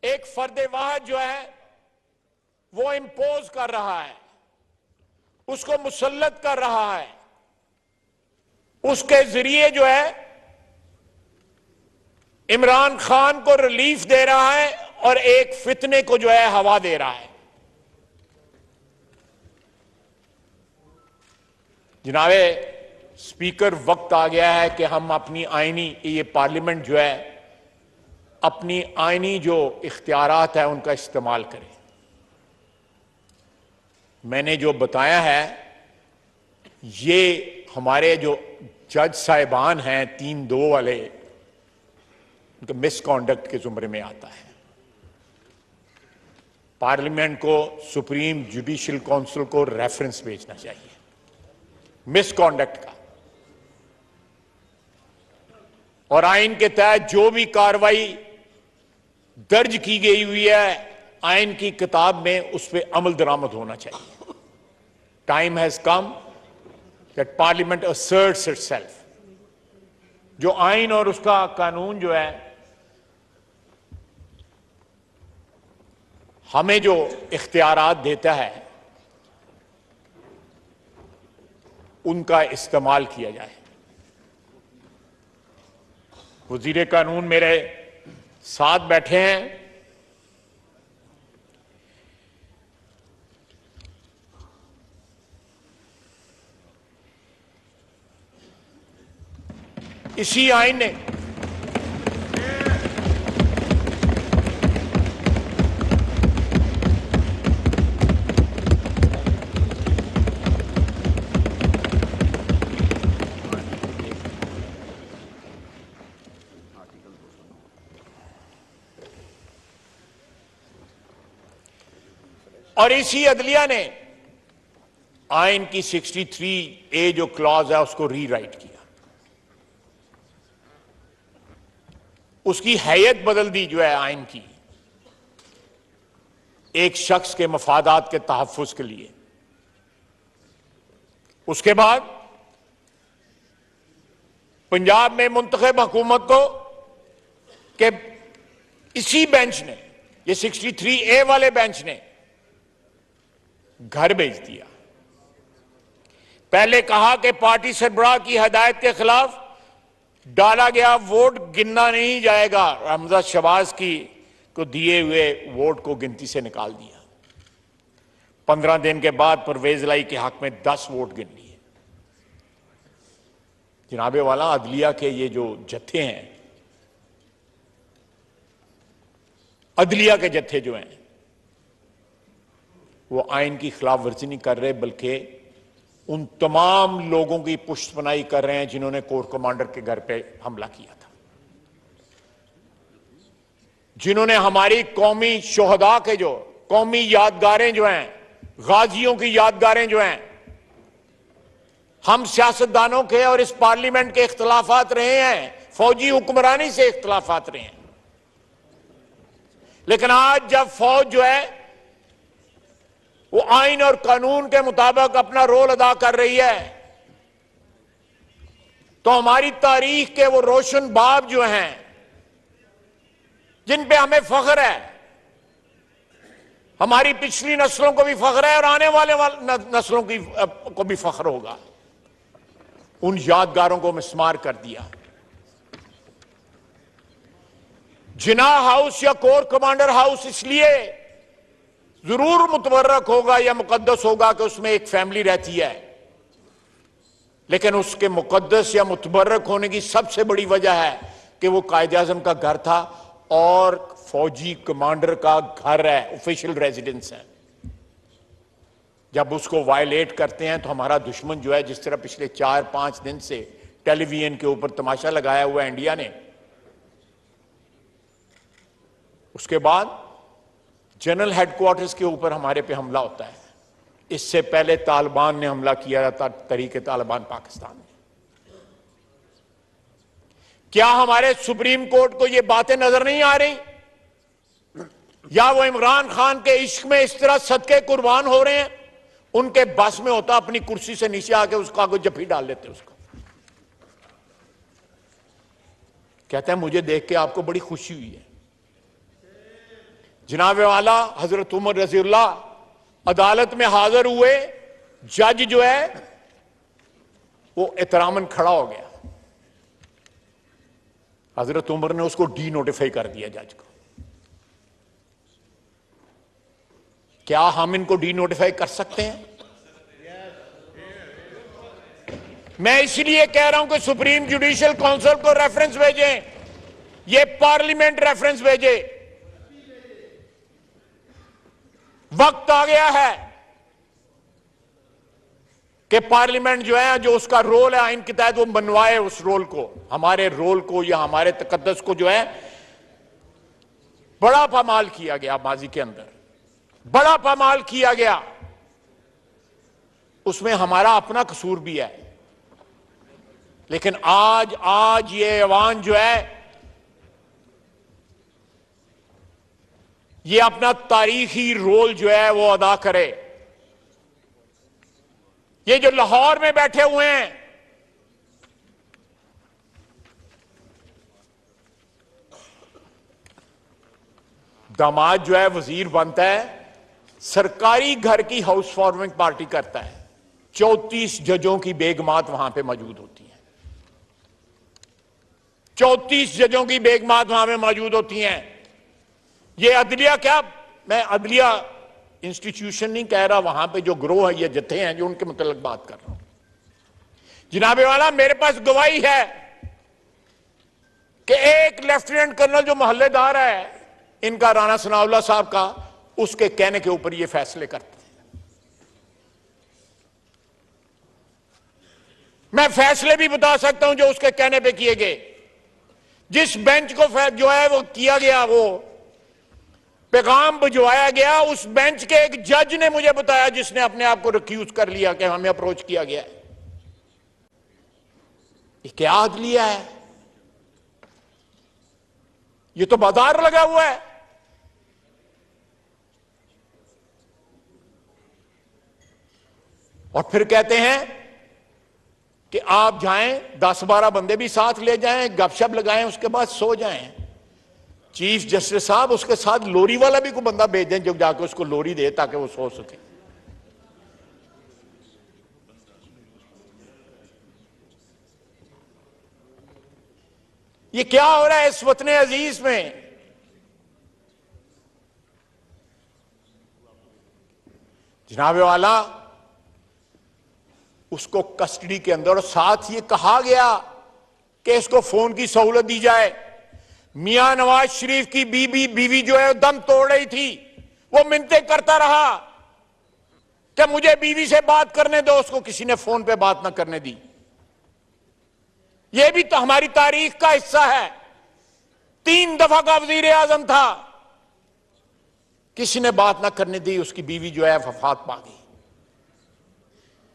एक फर्दे वाहिद जो है वो इंपोज कर रहा है, उसको मुसल्लत कर रहा है, उसके जरिए जो है इमरान खान को रिलीफ दे रहा है और एक फितने को जो है हवा दे रहा है। जनाबे स्पीकर, वक्त आ गया है कि हम अपनी आईनी, ये पार्लियामेंट जो है अपनी आईनी जो इख्तियारात है उनका इस्तेमाल करें। मैंने जो बताया है ये हमारे जो जज साहिबान हैं 3-2 वाले, उनके मिसकॉन्डक्ट के जुमरे में आता है। पार्लियामेंट को सुप्रीम जुडिशियल काउंसिल को रेफरेंस भेजना चाहिए मिसकॉन्डक्ट का, और आइन के तहत जो भी कार्रवाई दर्ज की गई हुई है आइन की किताब में उस पर अमल दरामद होना चाहिए। Time has come that parliament assets itself. जो आइन और उसका कानून जो है हमें जो इख्तियारात देता है उनका इस्तेमाल किया जाए। वजीर कानून मेरे साथ बैठे हैं, इसी आइन ने और इसी अदलिया ने आइन की 63A जो क्लॉज है उसको रीराइट किया, उसकी हैयत बदल दी जो है आइन की, एक शख्स के मफादात के तहफ्फुज के लिए। उसके बाद पंजाब में मुंतखब हुकूमत को के इसी बेंच ने, ये 63A वाले बेंच ने घर भेज दिया। पहले कहा कि पार्टी सरबराह की हदायत के खिलाफ डाला गया वोट गिनना नहीं जाएगा, हमजा शहबाज की को दिए हुए वोट को गिनती से निकाल दिया। 15 दिन के बाद परवेज लाई के हक में 10 वोट गिन लिए। जनाबे वाला अदलिया के ये जो जत्थे हैं, अदलिया के जत्थे जो हैं वो आइन की खिलाफ वर्जी नहीं कर रहे, बल्कि उन तमाम लोगों की पुष्टपनाही कर रहे हैं जिन्होंने कोर कमांडर के घर पे हमला किया था, जिन्होंने हमारी कौमी शोहदा के जो कौमी यादगारें जो हैं, गाजियों की यादगारें जो हैं, हम सियासतदानों के और इस पार्लियामेंट के इख्तलाफात रहे हैं, फौजी हुक्मरानी से इख्तलाफात रहे हैं, लेकिन आज जब फौज जो है वो आइन और कानून के मुताबिक अपना रोल अदा कर रही है, तो हमारी तारीख के वो रोशन बाब जो हैं जिन पे हमें फख्र है, हमारी पिछली नस्लों को भी फख्र है और आने वाले नस्लों की को भी फख्र होगा, उन यादगारों को मिस्मार कर दिया। जिनाह हाउस या कोर कमांडर हाउस इसलिए जरूर मुतबर्रक होगा या मुकद्दस होगा कि उसमें एक फैमिली रहती है, लेकिन उसके मुकद्दस या मुतबर्रक होने की सबसे बड़ी वजह है कि वो कायदे आज़म का घर था और फौजी कमांडर का घर है, ऑफिशियल रेजिडेंस है। जब उसको वायलेट करते हैं तो हमारा दुश्मन जो है, जिस तरह पिछले 4-5 दिन से टेलीविजन के ऊपर तमाशा लगाया हुआ है इंडिया ने, उसके बाद जनरल हेडक्वार्टर्स के ऊपर हमारे पे हमला होता है। इससे पहले तालिबान ने हमला किया था, तहरीक तालिबान पाकिस्तान ने। क्या हमारे सुप्रीम कोर्ट को ये बातें नजर नहीं आ रही, या वो इमरान खान के इश्क में इस तरह सदके कुर्बान हो रहे हैं? उनके बस में होता अपनी कुर्सी से नीचे आके उसका कोई जफी डाल देते उसको। कहते हैं मुझे देख के आपको बड़ी खुशी हुई है। जनाब वाला हजरत उमर रज़ियल्लाह अदालत में हाजिर हुए, जज जो है वो एहतरामन खड़ा हो गया, हजरत उमर ने उसको डी नोटिफाई कर दिया जज को। क्या हम इनको डी नोटिफाई कर सकते हैं? मैं इसलिए कह रहा हूं कि सुप्रीम जुडिशियल काउंसिल को रेफरेंस भेजें, ये पार्लियामेंट रेफरेंस भेजे। वक्त आ गया है कि पार्लियामेंट जो है, जो उसका रोल है आइन के तहत, वो बनवाए उस रोल को, हमारे रोल को या हमारे तकद्दस को जो है बड़ा पामाल किया गया माजी के अंदर, बड़ा पामाल किया गया, उसमें हमारा अपना कसूर भी है। लेकिन आज ये ऐवान जो है ये अपना तारीखी रोल जो है वो अदा करे। ये जो लाहौर में बैठे हुए हैं, दामाद जो है वजीर बनता है, सरकारी घर की हाउस वार्मिंग पार्टी करता है, 34 जजों की बेगमात वहां पे मौजूद होती हैं, 34 जजों की बेगमात वहां पे मौजूद होती हैं। ये अदलिया, क्या मैं अदलिया इंस्टीट्यूशन नहीं कह रहा, वहां पे जो ग्रोह है, ये जत्थे हैं जो उनके मुतल्लिक बात कर रहा हूं। जनाबे वाला, मेरे पास गवाही है कि एक लेफ्टिनेंट कर्नल जो मोहल्लेदार है इनका, राणा सनाउल्लाह साहब का, उसके कहने के ऊपर ये फैसले करते हैं। मैं फैसले भी बता सकता हूं जो उसके कहने पे किए गए। जिस बेंच को जो है वो किया गया, वो पैगाम भिजवाया गया, उस बेंच के एक जज ने मुझे बताया, जिसने अपने आप को रिक्यूज कर लिया कि हमें अप्रोच किया गया है। ये क्या अदलिया है? ये तो बाजार लगा हुआ है। और फिर कहते हैं कि आप जाएं, 10-12 बंदे भी साथ ले जाएं, गपशप लगाएं, उसके बाद सो जाएं। चीफ जस्टिस साहब, उसके साथ लोरी वाला भी कोई बंदा भेज दें जो जाकर उसको लोरी दे ताकि वो सो सके। ये क्या हो रहा है इस वतन अजीज में? जनाब वाला, उसको कस्टडी के अंदर, और साथ ये कहा गया कि इसको फोन की सहूलत दी जाए। मियां नवाज शरीफ की बीवी जो है दम तोड़ रही थी, वो मिन्नतें करता रहा कि मुझे बीवी से बात करने दो, उसको किसी ने फोन पे बात ना करने दी। यह भी तो हमारी तारीख का हिस्सा है। 3 दफा का वजीर आजम था, किसी ने बात ना करने दी, उसकी बीवी जो है वफात पा गई।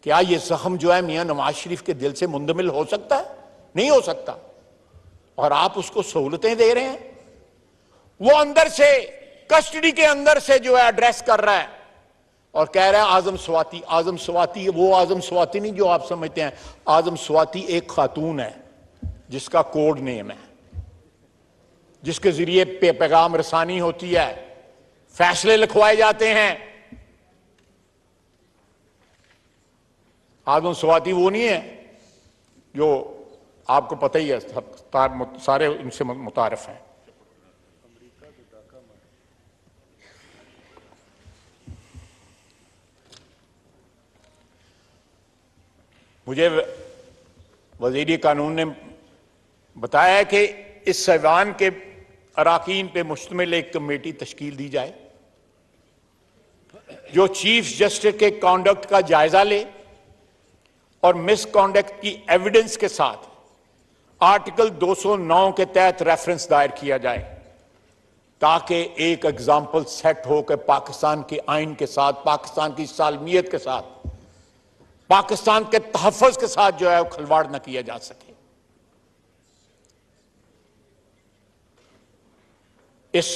क्या यह जख्म जो है मियां नवाज शरीफ के दिल से मुंदमिल हो सकता है? नहीं हो सकता। और आप उसको सहूलतें दे रहे हैं। वो अंदर से, कस्टडी के अंदर से जो है एड्रेस कर रहा है और कह रहा है आजम स्वाति। आजम स्वाति वो आजम स्वाति नहीं जो आप समझते हैं। आजम स्वाति एक खातून है जिसका कोड नेम है, जिसके जरिए पैगाम रसानी होती है, फैसले लिखवाए जाते हैं। आजम स्वाति वो नहीं है जो आपको पता ही है, सारे उनसे मुतारिफ हैं। मुझे वज़ीर कानून ने बताया है कि इस ऐवान के अराकीन पे मुश्तमिल एक कमेटी तश्कील दी जाए जो चीफ जस्टिस के कॉन्डक्ट का जायजा ले और मिसकॉन्डक्ट की एविडेंस के साथ आर्टिकल 209 के तहत रेफरेंस दायर किया जाए, ताकि एक एग्जाम्पल सेट हो कि पाकिस्तान के आइन के साथ, पाकिस्तान की सालमियत के साथ, पाकिस्तान के तहफ़्फ़ुज़ के साथ जो है वो खिलवाड़ न किया जा सके। इस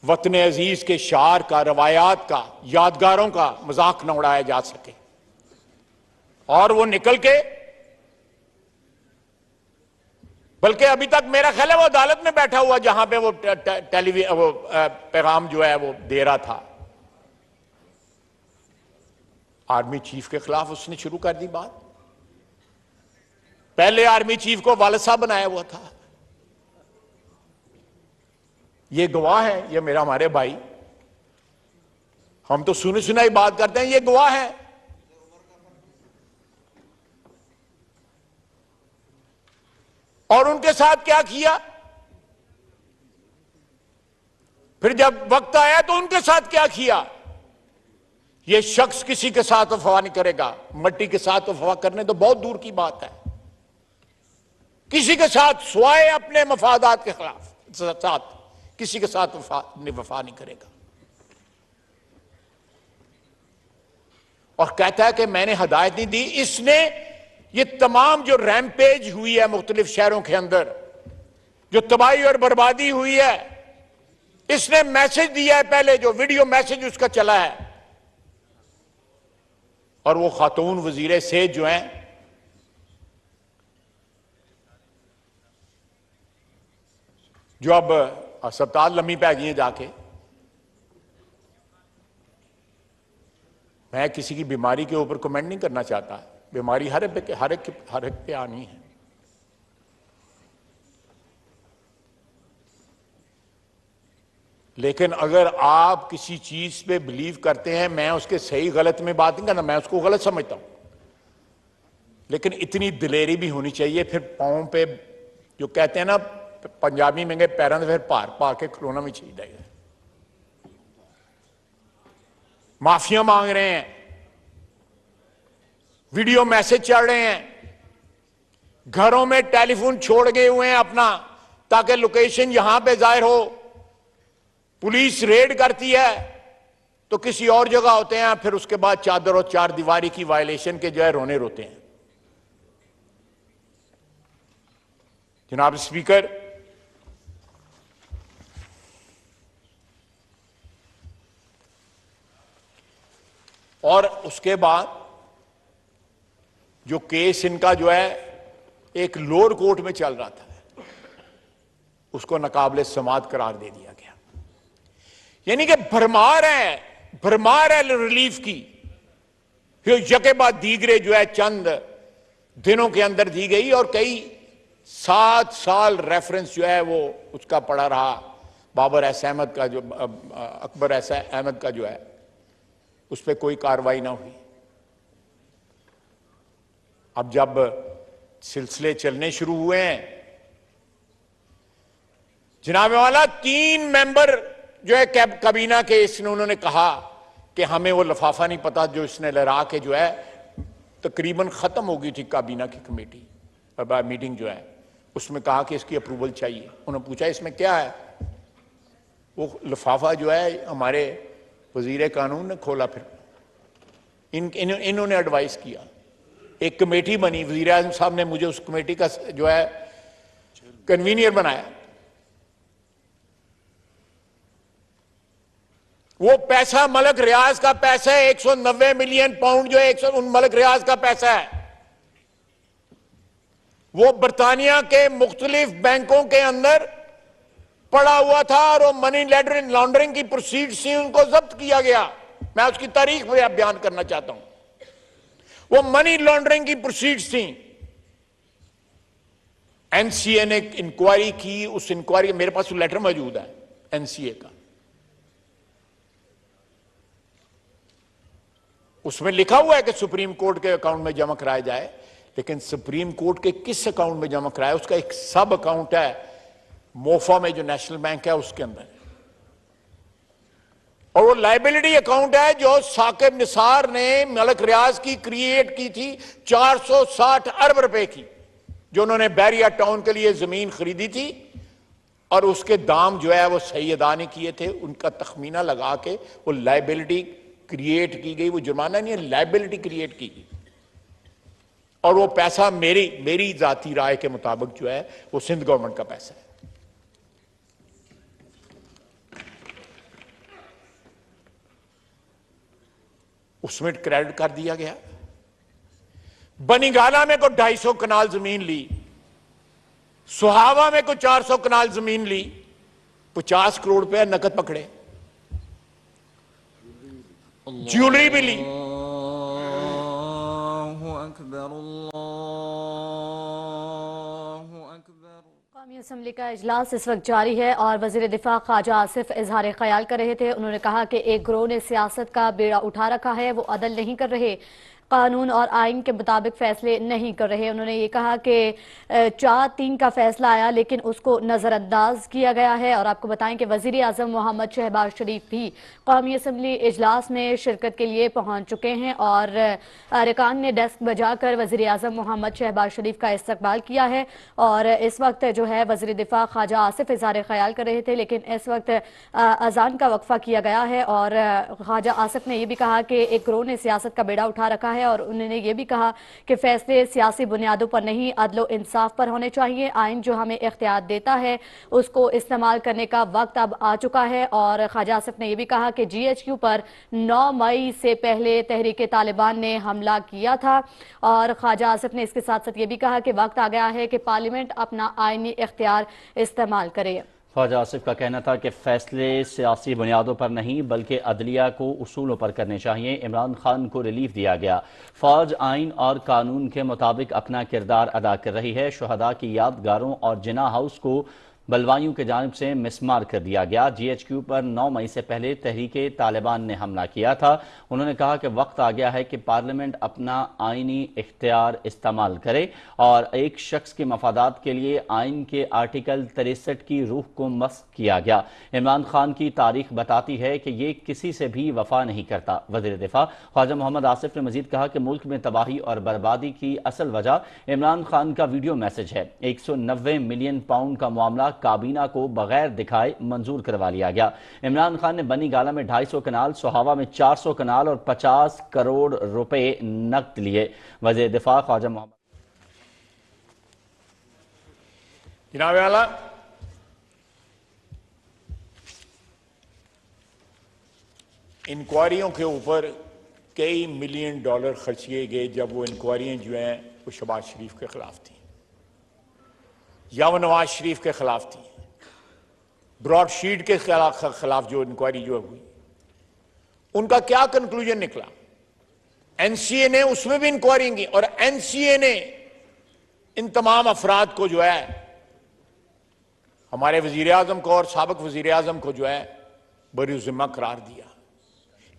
वतन अजीज के शार का, रवायात का, यादगारों का मजाक न उड़ाया जा सके और वो निकल के बल्कि अभी तक मेरा ख्याल है वो अदालत में बैठा हुआ जहां पे वो वो पैगाम जो है वो दे रहा था। आर्मी चीफ के खिलाफ उसने शुरू कर दी बात। पहले आर्मी चीफ को वालिद साहब बनाया हुआ था। ये गवाह है, ये मेरा हमारे भाई, हम तो सुनी सुनाई बात करते हैं, ये गवाह है। और उनके साथ क्या किया, फिर जब वक्त आया तो उनके साथ क्या किया। ये शख्स किसी के साथ वफा नहीं करेगा, मट्टी के साथ वफा करने तो बहुत दूर की बात है, किसी के साथ स्वाय अपने मफादात के खिलाफ साथ किसी के साथ वफा नहीं करेगा। और कहता है कि मैंने हदायत नहीं दी। इसने ये तमाम जो रैम्पेज हुई है मुख्तलिफ शहरों के अंदर, जो तबाही और बर्बादी हुई है, इसने मैसेज दिया है पहले, जो वीडियो मैसेज उसका चला है। और वो खातून वजीर सेहत जो हैं, जो अब अस्पताल लम्मी पे आ गई हैं जाके, मैं किसी की बीमारी के ऊपर कमेंट नहीं करना चाहता, बीमारी हर एक पे आनी है। लेकिन अगर आप किसी चीज पे बिलीव करते हैं, मैं उसके सही गलत में बात नहीं करना, मैं उसको गलत समझता हूं, लेकिन इतनी दिलेरी भी होनी चाहिए। फिर पांव पे जो कहते हैं ना पंजाबी में गए पैरों से फिर भार पा के खलोना भी चाहिए। माफिया मांग रहे हैं, वीडियो मैसेज चल रहे हैं, घरों में टेलीफोन छोड़ गए हुए हैं अपना, ताकि लोकेशन यहां पे जाहिर हो। पुलिस रेड करती है तो किसी और जगह होते हैं, फिर उसके बाद चादर और चार दीवारी की वायलेशन के जो है रोने रोते हैं। जनाब स्पीकर, और उसके बाद जो केस इनका जो है एक लोअर कोर्ट में चल रहा था, उसको नाकाबिले समाअत करार दे दिया गया। यानी कि भरमार है रिलीफ की, फिर यके बाद दीगरे जो है चंद दिनों के अंदर दी गई, और कई 7 साल रेफरेंस जो है वो उसका पड़ा रहा। बाबर एस अहमद का जो अकबर एस अहमद का जो है उस पर कोई कार्रवाई ना हुई। अब जब सिलसिले चलने शुरू हुए हैं, जनाब वाला 3 मेंबर जो है काबीना के, इसने उन्होंने कहा कि हमें वो लिफाफा नहीं पता जो इसने लहरा के जो है तकरीबन खत्म हो गई थी काबीना की कमेटी मीटिंग जो है, उसमें कहा कि इसकी अप्रूवल चाहिए। उन्होंने पूछा इसमें क्या है, वो लिफाफा जो है हमारे वजीर कानून ने खोला। फिर इन्होंने एडवाइस किया, एक कमेटी बनी, वजीर आज़म साहब ने मुझे उस कमेटी का जो है कन्वीनियर बनाया। वो पैसा मलक रियाज का पैसा है, 190 मिलियन पाउंड जो है उन मलक रियाज का पैसा है। वो बरतानिया के मुख्तलिफ बैंकों के अंदर पड़ा हुआ था, और वो मनी लॉन्ड्रिंग की प्रोसीड्स थी, उनको जब्त किया गया। मैं उसकी तारीख में बयान करना चाहता हूं। वो मनी लॉन्ड्रिंग की प्रोसीड्स थी। एनसीए ने इंक्वायरी की, उस इंक्वायरी मेरे पास लेटर मौजूद है एनसीए का, उसमें लिखा हुआ है कि सुप्रीम कोर्ट के अकाउंट में जमा कराया जाए, लेकिन सुप्रीम कोर्ट के किस अकाउंट में जमा कराया, उसका एक सब अकाउंट है मोफा में जो नेशनल बैंक है उसके अंदर, और वो लाइबिलिटी अकाउंट है जो साकिब निसार ने मलक रियाज की क्रिएट की थी 460 अरब रुपए की, जो उन्होंने बैरिया टाउन के लिए जमीन खरीदी थी, और उसके दाम जो है वो सही अदा नहीं किए थे। उनका तखमीना लगा के वो लाइबिलिटी क्रिएट की गई, वो जुर्माना नहीं है, लाइबिलिटी क्रिएट की गई। और वो पैसा मेरी जाती राय के मुताबिक जो है वो सिंध गवर्नमेंट का पैसा है। उसमें क्रेडिट कर दिया गया। बनीगाला में को 250 कनाल जमीन ली, सुहावा में कुछ 400 कनाल जमीन ली, 50 करोड़ रुपया नकद पकड़े, ज्वेलरी भी ली। कौमी असम्बली का इजलास इस वक्त जारी है और वजीर दिफा ख्वाजा आसिफ इजहार ख्याल कर रहे थे। उन्होंने कहा कि एक गिरोह ने सियासत का बेड़ा उठा रखा है, वो अदल नहीं कर रहे, कानून और आइन के मुताबिक फैसले नहीं कर रहे। उन्होंने ये कहा कि 4-3 का फैसला आया लेकिन उसको नज़रअंदाज किया गया है। और आपको बताएं कि वजीर आजम मोहम्मद शहबाज शरीफ भी कौमी असम्बली इजलास में शिरकत के लिए पहुंच चुके हैं और अरकान ने डेस्क बजाकर वजीर आजम मोहम्मद शहबाज शरीफ का इस्तकबाल किया है। और इस वक्त जो है वजीर दिफा ख्वाजा आसिफ इजहार ख्याल कर रहे थे, लेकिन इस वक्त अजान का वक्फा किया गया है। और ख्वाजा आसिफ ने यह भी कहा कि एक गिरोह ने सियासत का बेड़ा उठा रखा है और उन्होंने ये भी कहा कि फैसले सियासी बुनियादों पर नहीं, अदलो इंसाफ पर होने चाहिए। आइन जो हमें इख्तियार देता है उसको इस्तेमाल करने का वक्त अब आ चुका है। और ख्वाजा आसिफ ने यह भी कहा कि GHQ पर 9 मई से पहले तहरीक तालिबान ने हमला किया था। और ख्वाजा आसिफ ने इसके साथ साथ ये भी कहा कि वक्त आ गया है कि पार्लियामेंट अपना आइनी इख्तियार इस्तेमाल करे। ख्वाजा आसिफ का कहना था कि फैसले सियासी बुनियादों पर नहीं बल्कि अदलिया को उसूलों पर करने चाहिए। इमरान खान को रिलीफ दिया गया। फौज आइन और कानून के मुताबिक अपना किरदार अदा कर रही है। शुहदा की यादगारों और जिना हाउस को बलवाइयों की जानिब से मिसमार कर दिया गया। GHQ पर 9 मई से पहले तहरीक तालिबान ने हमला किया था। उन्होंने कहा कि वक्त आ गया है कि पार्लियामेंट अपना आइनी इख्तियार इस्तेमाल करे और एक शख्स के मफादात के लिए आइन के आर्टिकल 63 की रूह को मस्क किया गया। इमरान खान की तारीख बताती है कि ये किसी से भी वफा नहीं करता। वज़ीर दिफा ख्वाजा मोहम्मद आसिफ ने मजीद कहा कि मुल्क में तबाही और बर्बादी की असल वजह इमरान खान का वीडियो मैसेज है। 190 मिलियन पाउंड का मामला काबीना को बगैर दिखाए मंजूर करवा लिया गया। इमरान खान ने बनी गाला में 250 कनाल, सुहावा में 400 कनाल और 50 करोड़ रुपए नकद लिए। वज़ीर दिफा ख्वाजा मोहम्मद जनाब आला, इंक्वायरियों के ऊपर कई मिलियन डॉलर खर्च किए गए जब वो इंक्वायरियां जो हैं वो शहबाज शरीफ के खिलाफ थी या वो नवाज शरीफ के खिलाफ थी। ब्रॉडशीट के खिलाफ जो इंक्वायरी जो हुई उनका क्या कंक्लूजन निकला? NCA ने उसमें भी इंक्वायरी की और NCA ने इन तमाम अफराद को जो है हमारे वजीर आजम को और साबिक वजीर आजम को जो है बरी जिम्मा करार दिया।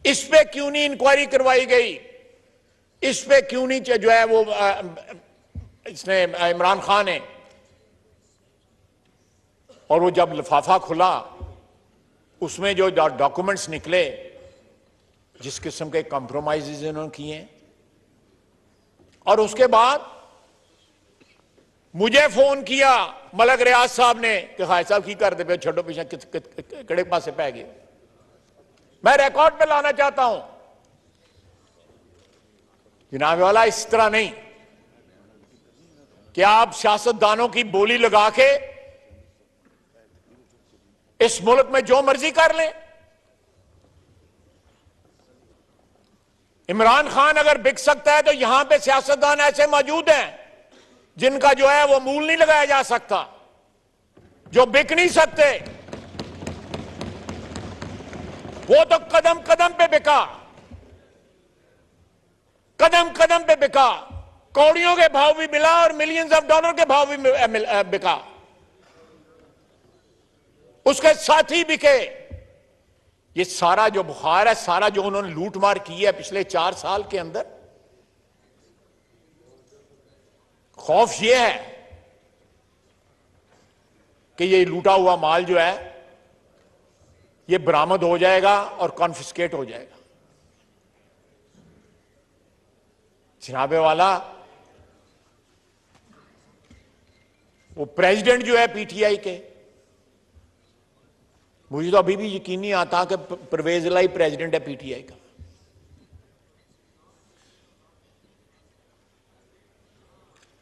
इस पे क्यों नहीं इंक्वायरी करवाई गई? इस पे क्यों नहीं जो है वो इसने इमरान खान ने, और वो जब लिफाफा खुला उसमें जो डॉक्यूमेंट्स निकले जिस किस्म के कॉम्प्रोमाइजेज इन्होंने किए, और उसके बाद मुझे फोन किया मलक रियाज साहब ने कि खाय साहब की कर दे पे छोड़ो पीछे कड़े पासे पै गए। मैं रिकॉर्ड पे लाना चाहता हूं जनाब वाला, इस तरह नहीं कि आप सियासतदानों की बोली लगा के इस मुल्क में जो मर्जी कर लें। इमरान खान अगर बिक सकता है तो यहां पे सियासतदान ऐसे मौजूद हैं जिनका जो है वो मूल नहीं लगाया जा सकता, जो बिक नहीं सकते। वो तो कदम कदम पे बिका, कदम कदम पे बिका, कौड़ियों के भाव भी मिला और मिलियंस ऑफ डॉलर के भाव भी बिका, उसके साथी बिके। ये सारा जो बुखार है, सारा जो उन्होंने लूटमार की है पिछले 4 साल के अंदर, खौफ ये है कि ये लूटा हुआ माल जो है ये बरामद हो जाएगा और कॉन्फिस्केट हो जाएगा। जनाबे वाला, वो प्रेसिडेंट जो है PTI के, मुझे तो अभी भी यकीन नहीं आता कि परवेज इलाही प्रेसिडेंट है PTI का।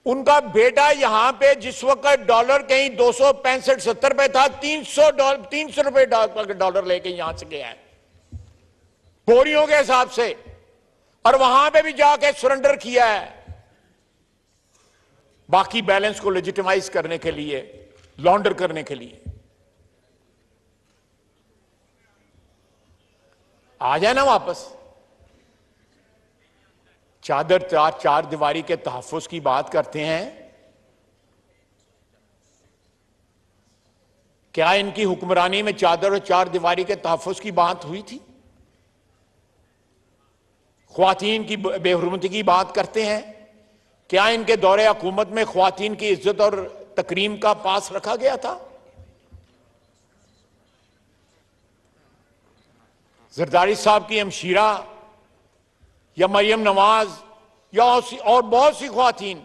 उनका बेटा यहां पे जिस वक्त डॉलर कहीं 265-70 पे था, 300 रुपए डॉलर लेके यहां से गया है बोरियों के हिसाब से, और वहां पे भी जाके सरेंडर किया है। बाकी बैलेंस को लेजिटिमाइज करने के लिए, लॉन्डर करने के लिए। आ जाए ना वापस। चार दीवारी के तहफ्फुज की बात करते हैं। क्या इनकी हुक्मरानी में चादर और चार दीवारी के तहफ्फुज की बात हुई थी? ख्वातीन की बेहुरमती की बात करते हैं। क्या इनके दौरे हुकूमत में ख्वातीन की इज्जत और तकरीम का पास रखा गया था? जरदारी साहब की हमशीरा या मरियम नवाज या और बहुत सी ख्वातीन,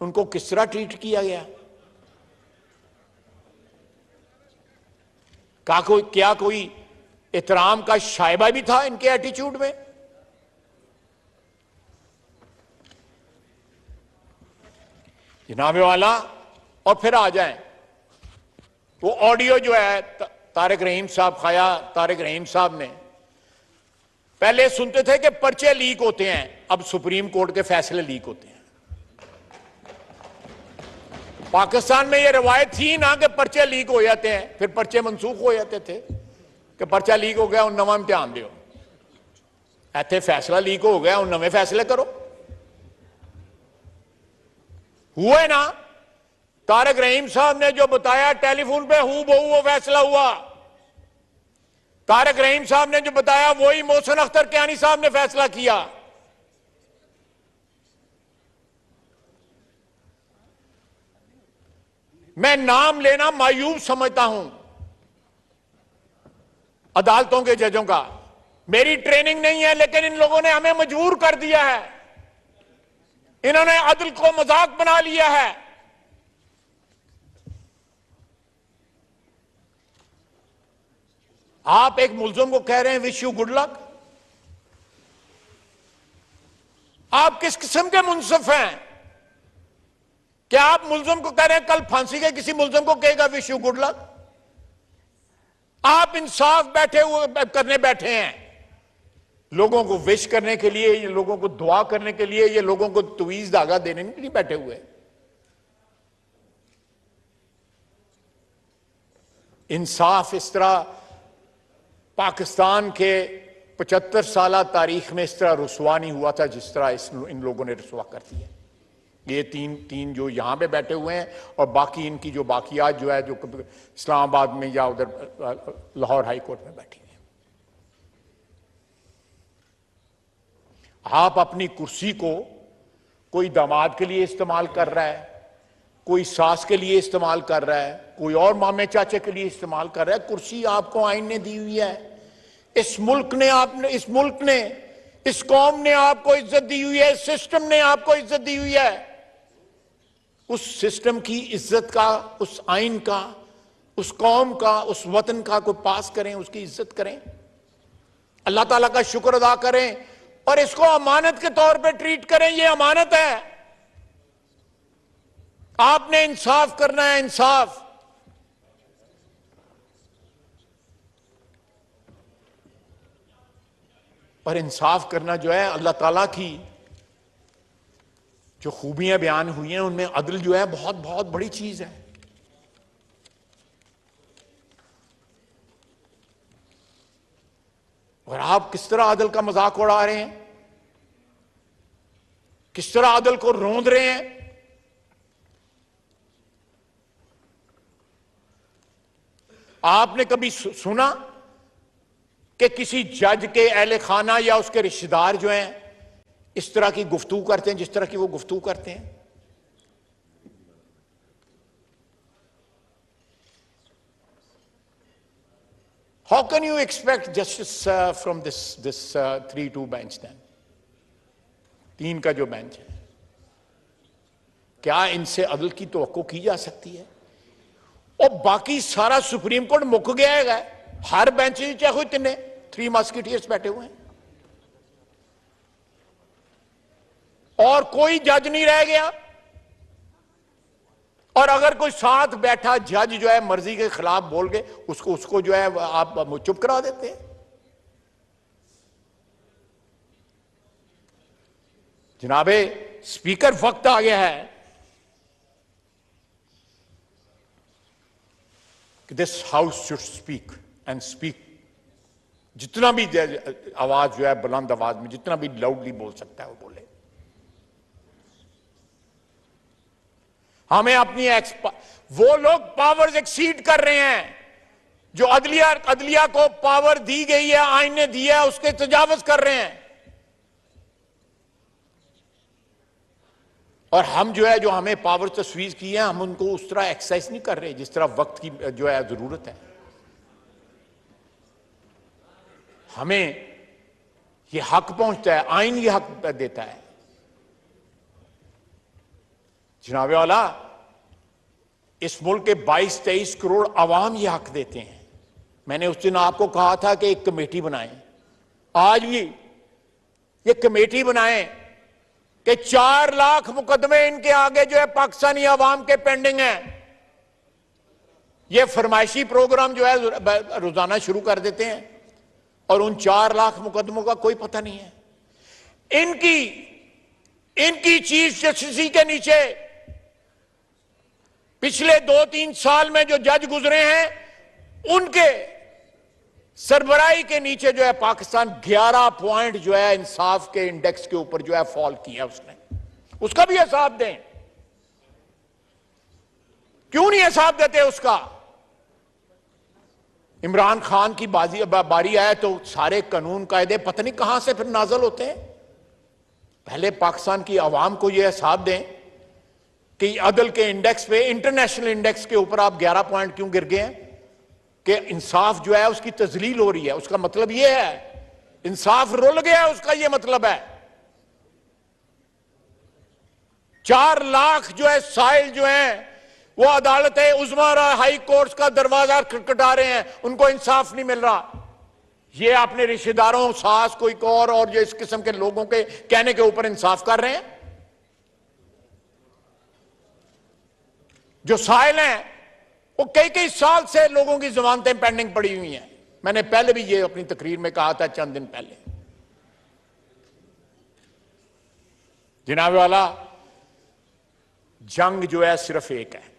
उनको किस तरह ट्रीट किया गया? क्या कोई एहतराम का शायबा भी था इनके एटीट्यूड में? जनाबे वाला, और फिर आ जाएं वो ऑडियो जो है तारिक रहीम साहब, खाया तारिक रहीम साहब ने, पहले सुनते थे कि पर्चे लीक होते हैं, अब सुप्रीम कोर्ट के फैसले लीक होते हैं। पाकिस्तान में ये रवायत थी ना कि पर्चे लीक हो जाते हैं, फिर पर्चे मनसूख हो जाते थे कि पर्चा लीक हो गया, उन नवा इम्तिहान दो। ऐसे फैसला लीक हो गया, उन नवे फैसले करो। हुए ना? तारिक रहीम साहब ने जो बताया टेलीफोन पे, हूं बहू वो फैसला हुआ। तारिक रहीम साहब ने जो बताया वही मोहसिन अख्तर कियानी साहब ने फैसला किया। मैं नाम लेना मायूब समझता हूं अदालतों के जजों का। मेरी ट्रेनिंग नहीं है, लेकिन इन लोगों ने हमें मजबूर कर दिया है। इन्होंने अदल को मजाक बना लिया है। आप एक मुल्जिम को कह रहे हैं विश यू गुड लक। आप किस किस्म के मुंसिफ हैं? क्या आप मुल्जिम को कह रहे हैं कल फांसी के किसी मुल्जिम को कहेगा विश यू गुड लक? आप इंसाफ करने बैठे हैं, लोगों को विश करने के लिए, ये लोगों को दुआ करने के लिए, ये लोगों को तवीज धागा देने के लिए बैठे हुए। इंसाफ इस तरह पाकिस्तान के 75 साल तारीख में इस तरह रुसवा नहीं हुआ था जिस तरह इन लोगों ने रुसवा कर दिया। ये तीन जो यहां पे बैठे हुए हैं और बाकी इनकी जो बाकियात जो है, जो इस्लामाबाद में या उधर लाहौर हाई कोर्ट में बैठी हैं। आप अपनी कुर्सी को कोई दामाद के लिए इस्तेमाल कर रहा है, कोई सास के लिए इस्तेमाल कर रहा है, कोई और मामे चाचे के लिए इस्तेमाल कर रहा है। कुर्सी आपको आइन ने दी हुई है। इस मुल्क ने इस कौम ने आपको इज्जत दी हुई है, इस सिस्टम ने आपको इज्जत दी हुई है। उस सिस्टम की इज्जत का, उस आइन का, उस कौम का, उस वतन का कोई पास करें, उसकी इज्जत करें, अल्लाह ताला का शुक्र अदा करें और इसको अमानत के तौर पे ट्रीट करें। ये अमानत है। आपने इंसाफ करना है, इंसाफ। पर इंसाफ करना जो है, अल्लाह ताला की जो खूबियां बयान हुई हैं उनमें अदल जो है बहुत बहुत बड़ी चीज है। और आप किस तरह अदल का मजाक उड़ा रहे हैं, किस तरह अदल को रोंद रहे हैं। आपने कभी सुना कि किसी जज के अहले खाना या उसके रिश्तेदार जो हैं इस तरह की गुफ्तगू करते हैं जिस तरह की वो गुफ्तगू करते हैं? How can you expect justice from this 3-2 bench then? 3 का जो बेंच है, क्या इनसे अदल की तवक्को की जा सकती है? और बाकी सारा सुप्रीम कोर्ट मुक गया है। हर बेंच चाहे कोई 3 मस्किटियर्स बैठे हुए हैं और कोई जज नहीं रह गया। और अगर कोई साथ बैठा जज जो है मर्जी के खिलाफ बोल गए, उसको जो है आप चुप करा देते हैं। जनाबे स्पीकर वक्त आ गया है कि this house should speak and speak. जितना भी आवाज जो है बुलंद आवाज में जितना भी लाउडली बोल सकता है वो बोले। हमें अपनी वो लोग पावर्स एक्सीड कर रहे हैं जो अदलिया को पावर दी गई है, आइन ने दी है, उसके तजावुज कर रहे हैं। और हम जो है जो हमें पावर तस्वीर की है हम उनको उस तरह एक्सरसाइज नहीं कर रहे जिस तरह वक्त की जो है जरूरत है। हमें ये हक पहुंचता है, आइन ये हक देता है। जनाबे वाला इस मुल्क के 22-23 करोड़ अवाम ये हक देते हैं। मैंने उस दिन आपको कहा था कि एक कमेटी बनाएं, आज भी ये कमेटी बनाएं कि 4 लाख मुकदमे इनके आगे जो है पाकिस्तानी अवाम के पेंडिंग हैं। ये फरमाइशी प्रोग्राम जो है रोजाना शुरू कर देते हैं और उन 4 लाख मुकदमों का कोई पता नहीं है। इनकी चीफ जस्टिस के नीचे पिछले 2-3 साल में जो जज गुजरे हैं उनके सरबराही के नीचे जो है पाकिस्तान 11 पॉइंट जो है इंसाफ के इंडेक्स के ऊपर जो है फॉल किया उसने। उसका भी हिसाब दें। क्यों नहीं हिसाब देते उसका? इमरान खान की बारी आए तो सारे कानून कायदे पता नहीं कहां से फिर नाजल होते हैं। पहले पाकिस्तान की आवाम को यह हिसाब दें कि अदल के इंडेक्स पे, इंटरनेशनल इंडेक्स के ऊपर आप 11 पॉइंट क्यों गिर गए हैं? कि इंसाफ जो है उसकी तजलील हो रही है। उसका मतलब यह है इंसाफ रुल गया है, उसका यह मतलब है। 4 लाख जो है साइल जो है वो अदालत उज़्मा हाई कोर्ट का दरवाजा खटखटा रहे हैं, उनको इंसाफ नहीं मिल रहा। ये अपने रिश्तेदारों, सास, कोई और जो इस किस्म के लोगों के कहने के ऊपर इंसाफ कर रहे हैं। जो साइल हैं वो कई साल से लोगों की जमानतें पेंडिंग पड़ी हुई हैं। मैंने पहले भी ये अपनी तकरीर में कहा था चंद दिन पहले। जनाब वाला जंग जो है सिर्फ एक है,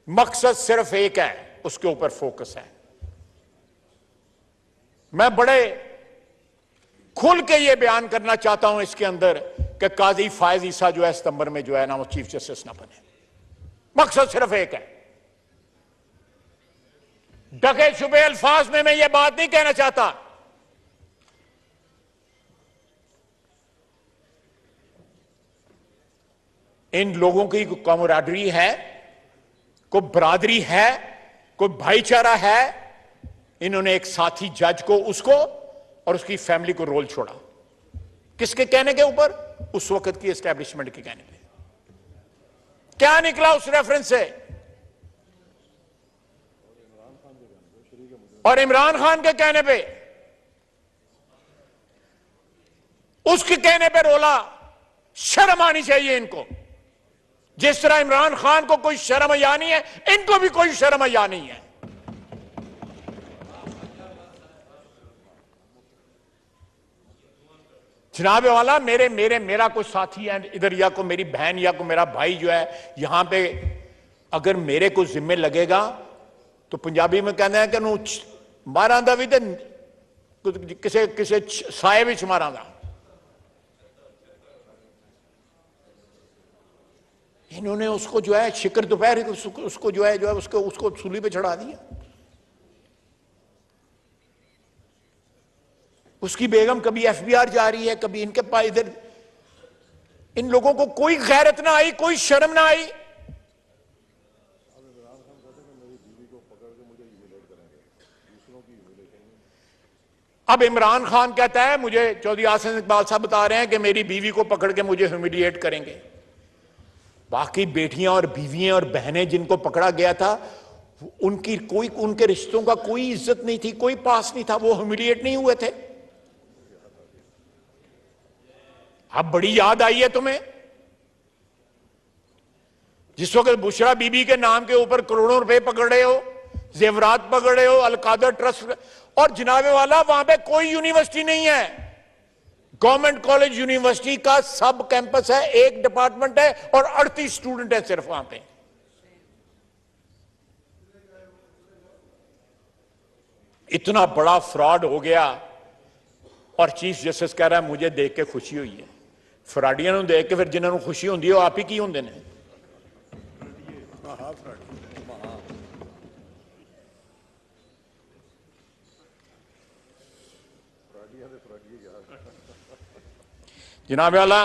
मकसद सिर्फ एक है, उसके ऊपर फोकस है। मैं बड़े खुल के ये बयान करना चाहता हूं इसके अंदर कि काजी फायज ईसा जो है सितंबर में जो है ना वो चीफ जस्टिस ना बने। मकसद सिर्फ एक है। ढके छुपे अल्फाज में मैं ये बात नहीं कहना चाहता। इन लोगों की कोई कमराडरी है, कोई बरादरी है, कोई भाईचारा है। इन्होंने एक साथी जज को, उसको और उसकी फैमिली को रोल छोड़ा। किसके कहने के ऊपर? उस वक्त की एस्टैब्लिशमेंट के कहने पे। क्या निकला उस रेफरेंस से? और इमरान खान के कहने पे, उसके कहने पे रोला। शर्म आनी चाहिए इनको। जिस तरह इमरान खान को कोई शर्म या नहीं है, इनको भी कोई शर्म या नहीं है। जनाबे वाला मेरा कोई साथी है इधर, या को मेरी बहन या को मेरा भाई जो है यहां पे, अगर मेरे को जिम्मे लगेगा तो पंजाबी में कहना है कि मारा दा भी किसे साए विच मारा दा। इन्होंने उसको जो है शिकर दोपहर उसको जो है उसको सूली पे चढ़ा दिया। उसकी बेगम कभी एफबीआर जा रही है, कभी इनके पास इधर। इन लोगों को कोई गैरत ना आई, कोई शर्म ना आई। अब इमरान खान कहता है, मुझे चौधरी आसिफ इकबाल साहब बता रहे हैं कि मेरी बीवी को पकड़ के मुझे ह्यूमिलिएट करेंगे। बाकी बेटियां और बीवियां और बहनें जिनको पकड़ा गया था उनके रिश्तों का कोई इज्जत नहीं थी, कोई पास नहीं था, वो ह्यूमिलिएट नहीं हुए थे। अब बड़ी याद आई है तुम्हें जिस वक्त बुशरा बीबी के नाम के ऊपर करोड़ों रुपए पकड़ रहे हो, जेवरात पकड़ रहे हो, अलकादर ट्रस्ट। और जनाबे वाला वहां पे कोई यूनिवर्सिटी नहीं है। गवर्नमेंट कॉलेज यूनिवर्सिटी का सब कैंपस है, एक डिपार्टमेंट है और 38 स्टूडेंट है सिर्फ वहां पे। इतना बड़ा फ्रॉड हो गया और चीफ जस्टिस कह रहा है मुझे देख के खुशी हुई है। फ्रॉडियां ਨੂੰ देख के फिर जिन्होंने खुशी होंदी है वो आप ही की होंदे ने। जनाब आला,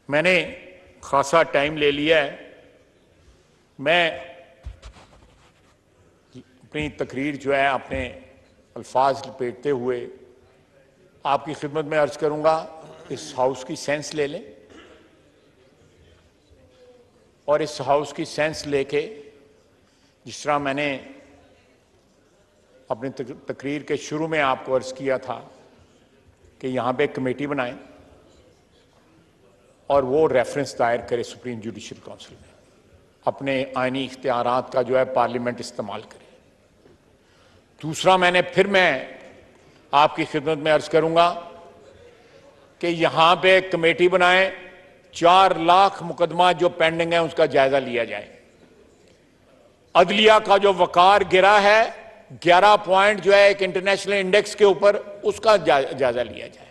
मैंने खासा टाइम ले लिया है। मैं अपनी तकरीर जो है अपने अल्फाज लपेटते हुए आपकी खिदमत में अर्ज करूंगा, इस हाउस की सेंस ले लें और इस हाउस की सेंस लेके जिस तरह मैंने अपनी तकरीर के शुरू में आपको अर्ज किया था कि यहां पे एक कमेटी बनाएं और वो रेफरेंस दायर करे सुप्रीम जुडिशल काउंसिल में, अपने आईनी इख्तियारात का जो है पार्लियामेंट इस्तेमाल करे। दूसरा, मैं आपकी खिदमत में अर्ज करूंगा कि यहां पे एक कमेटी बनाएं, 4 लाख मुकदमा जो पेंडिंग है उसका जायजा लिया जाए। अदलिया का जो वकार गिरा है 11 पॉइंट जो है एक इंटरनेशनल इंडेक्स के ऊपर, उसका जायजा लिया जाए।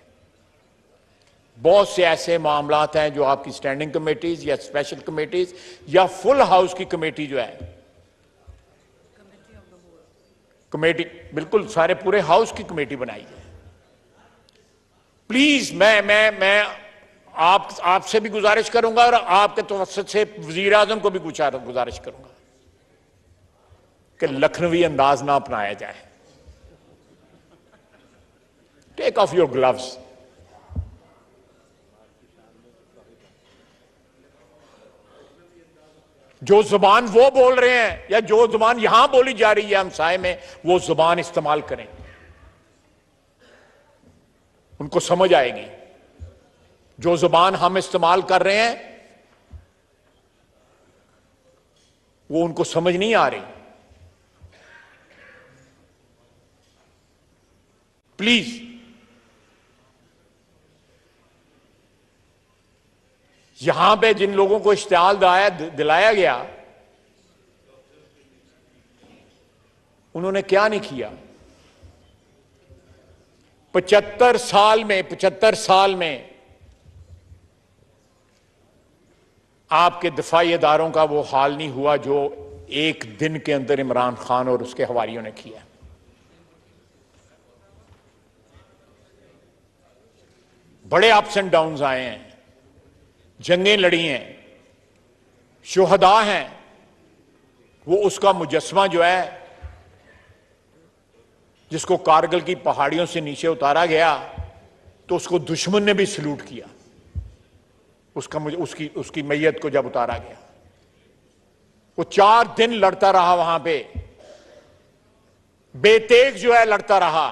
बहुत से ऐसे मामलात हैं जो आपकी स्टैंडिंग कमेटीज या स्पेशल कमेटीज या फुल हाउस की कमेटी जो है, कमेटी बिल्कुल सारे पूरे हाउस की कमेटी बनाई है। प्लीज मैं आपसे भी गुजारिश करूंगा और आपके तवस्सुत से वजीर आजम को भी गुजारिश करूंगा कि लखनवी अंदाज ना अपनाया जाए। Take off your gloves. जो जुबान वो बोल रहे हैं या जो जुबान यहां बोली जा रही है हमसाए में, वो जुबान इस्तेमाल करें, उनको समझ आएगी। जो जुबान हम इस्तेमाल कर रहे हैं वो उनको समझ नहीं आ रही। प्लीज यहां पे जिन लोगों को इश्तिहाल दिलाया गया उन्होंने क्या नहीं किया। 75 साल में आपके दिफाई इदारों का वो हाल नहीं हुआ जो एक दिन के अंदर इमरान खान और उसके हवारियों ने किया। बड़े अप्स एंड डाउन्स आए हैं, जंगें लड़ी हैं, शुहदा हैं। वो उसका मुजस्समा जो है जिसको कारगिल की पहाड़ियों से नीचे उतारा गया तो उसको दुश्मन ने भी सलूट किया। उसकी मैयत को जब उतारा गया वो 4 दिन लड़ता रहा वहां पे, बेतेग जो है लड़ता रहा।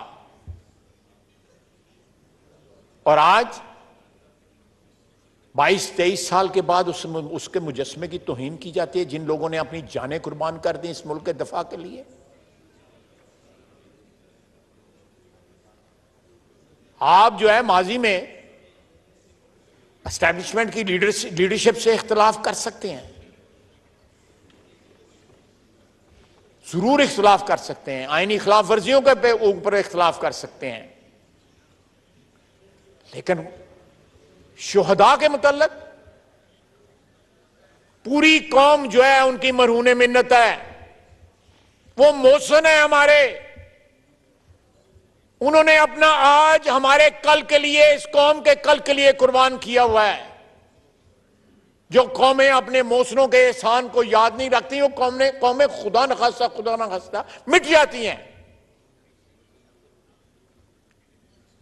और आज 22-23 साल के बाद उसके मुजस्समे की तौहीन की जाती है, जिन लोगों ने अपनी जानें कुर्बान कर दी इस मुल्क के दफा के लिए। आप जो है माजी में एस्टैब्लिशमेंट की लीडरशिप से इख्तिलाफ कर सकते हैं, जरूर इख्तिलाफ कर सकते हैं, आईनी खिलाफ वर्जियों के ऊपर इख्तिलाफ कर सकते हैं, लेकिन शुहदा के मुतल्लिक पूरी कौम जो है उनकी मरहून मिन्नत है, वो मोहसिन है हमारे। उन्होंने अपना आज हमारे कल के लिए, इस कौम के कल के लिए कुर्बान किया हुआ है। जो कौमें अपने मोहसिनों के एहसान को याद नहीं रखती, वो कौमें खुदा न खास्ता मिट जाती हैं।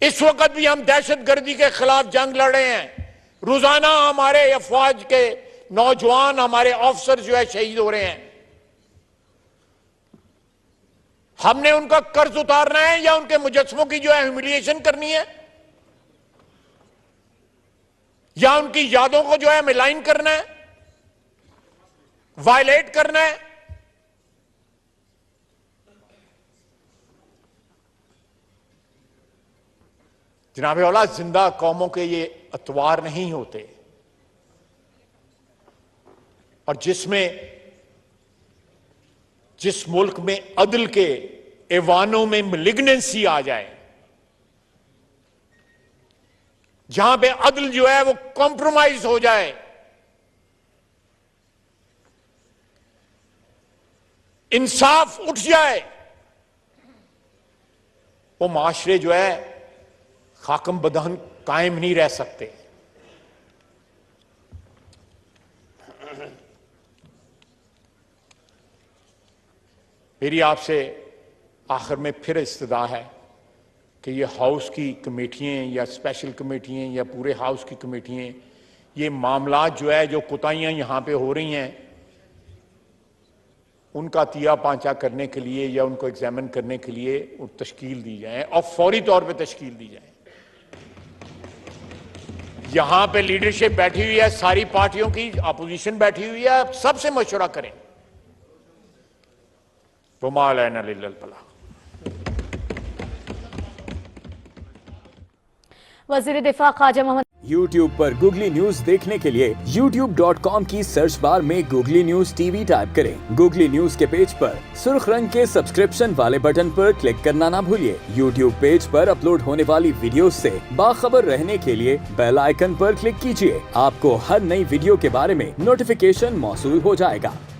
इस वक्त भी हम दहशतगर्दी के खिलाफ जंग लड़ रहे हैं। रोजाना हमारे अफवाज के नौजवान, हमारे ऑफिसर जो है शहीद हो रहे हैं। हमने उनका कर्ज उतारना है या उनके मुजस्समों की जो है ह्यूमिलिएशन करनी है, या उनकी यादों को जो है मिलाइन करना है? वायलेट करना है। जनाब औला, जिंदा कौमों के ये अतवार नहीं होते, और जिस मुल्क में अदल के ऐवानों में मिलिग्नेंसी आ जाए, जहां पे अदल जो है वो कॉम्प्रोमाइज हो जाए, इंसाफ उठ जाए, वो माशरे जो है खाकम बदहन कायम नहीं रह सकते। मेरी आपसे आखिर में फिर इस्तदा है कि ये हाउस की कमेटियां या स्पेशल कमेटियां या पूरे हाउस की कमेटियां, ये मामला जो है, जो कोताहियां यहां पे हो रही हैं, उनका तिया पांचा करने के लिए या उनको एग्जामिन करने के लिए तश्कील दी जाए, और फौरी तौर पे तश्कील दी जाए। यहां पे लीडरशिप बैठी हुई है, सारी पार्टियों की अपोजिशन बैठी हुई है, सबसे मशवरा करें। वज़ीर दिफा ख्वाजा मोहम्मद YouTube पर गूगली न्यूज देखने के लिए youtube.com की सर्च बार में गूगली न्यूज टीवी टाइप करें। गूगली न्यूज के पेज पर सुर्ख रंग के सब्सक्रिप्शन वाले बटन पर क्लिक करना ना भूलिए। YouTube पेज पर अपलोड होने वाली वीडियो से बाखबर रहने के लिए बेल आइकन पर क्लिक कीजिए। आपको हर नई वीडियो के बारे में नोटिफिकेशन मौसूल हो जाएगा।